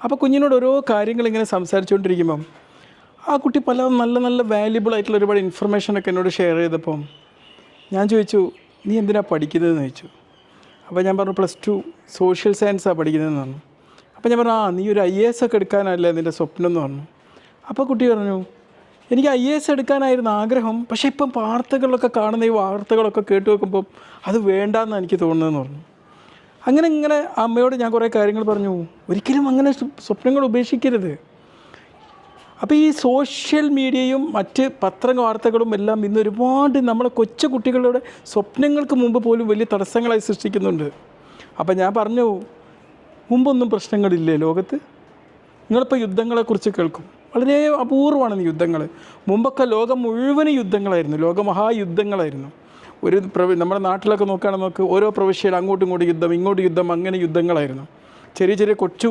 അപ്പോൾ കുഞ്ഞിനോട് ഓരോ കാര്യങ്ങൾ ഇങ്ങനെ സംസാരിച്ചുകൊണ്ടിരിക്കുമ്പം ആ കുട്ടി പല നല്ല നല്ല വാല്യുബിൾ ആയിട്ടുള്ള ഒരുപാട് ഇൻഫർമേഷനൊക്കെ എന്നോട് ഷെയർ ചെയ്തപ്പം ഞാൻ ചോദിച്ചു, നീ എന്തിനാണ് പഠിക്കുന്നതെന്ന് ചോദിച്ചു. അപ്പോൾ ഞാൻ പറഞ്ഞു, +2 സോഷ്യൽ സയൻസാണ് പഠിക്കുന്നതെന്ന് പറഞ്ഞു. അപ്പോൾ ഞാൻ പറഞ്ഞു, നീ ഒരു IAS ഒക്കെ എടുക്കാനല്ലേ നിൻ്റെ സ്വപ്നം എന്ന് പറഞ്ഞു. അപ്പോൾ കുട്ടി പറഞ്ഞു, എനിക്ക് IAS എടുക്കാനായിരുന്നു ആഗ്രഹം, പക്ഷേ ഇപ്പം വാർത്തകളിലൊക്കെ കാണുന്ന ഈ വാർത്തകളൊക്കെ കേട്ട് വെക്കുമ്പം അത് വേണ്ടാന്ന് എനിക്ക് തോന്നുന്നതെന്ന് പറഞ്ഞു. ഇങ്ങനെ അമ്മയോട് ഞാൻ കുറേ കാര്യങ്ങൾ പറഞ്ഞു. ഒരിക്കലും അങ്ങനെ സ്വപ്നങ്ങൾ ഉപേക്ഷിക്കരുത്. അപ്പോൾ ഈ സോഷ്യൽ മീഡിയയും മറ്റ് വാർത്തകളും എല്ലാം ഇന്ന് ഒരുപാട് നമ്മളെ കൊച്ചു കുട്ടികളുടെ സ്വപ്നങ്ങൾക്ക് മുമ്പ് പോലും വലിയ തടസ്സങ്ങളായി സൃഷ്ടിക്കുന്നുണ്ട്. അപ്പോൾ ഞാൻ പറഞ്ഞു, മുമ്പൊന്നും പ്രശ്നങ്ങളില്ലേ ലോകത്ത്? നിങ്ങളിപ്പോൾ യുദ്ധങ്ങളെക്കുറിച്ച് കേൾക്കും, വളരെ അപൂർവമാണ് യുദ്ധങ്ങൾ. മുമ്പൊക്കെ ലോകം മുഴുവനും യുദ്ധങ്ങളായിരുന്നു, ലോകമഹായുദ്ധങ്ങളായിരുന്നു. നമ്മുടെ നാട്ടിലൊക്കെ നോക്കുകയാണെങ്കിൽ ഓരോ പ്രവിശ്യയിൽ അങ്ങോട്ടും ഇങ്ങോട്ടും യുദ്ധം, ഇങ്ങോട്ട് യുദ്ധം, അങ്ങനെ യുദ്ധങ്ങളായിരുന്നു. ചെറിയ ചെറിയ കൊച്ചു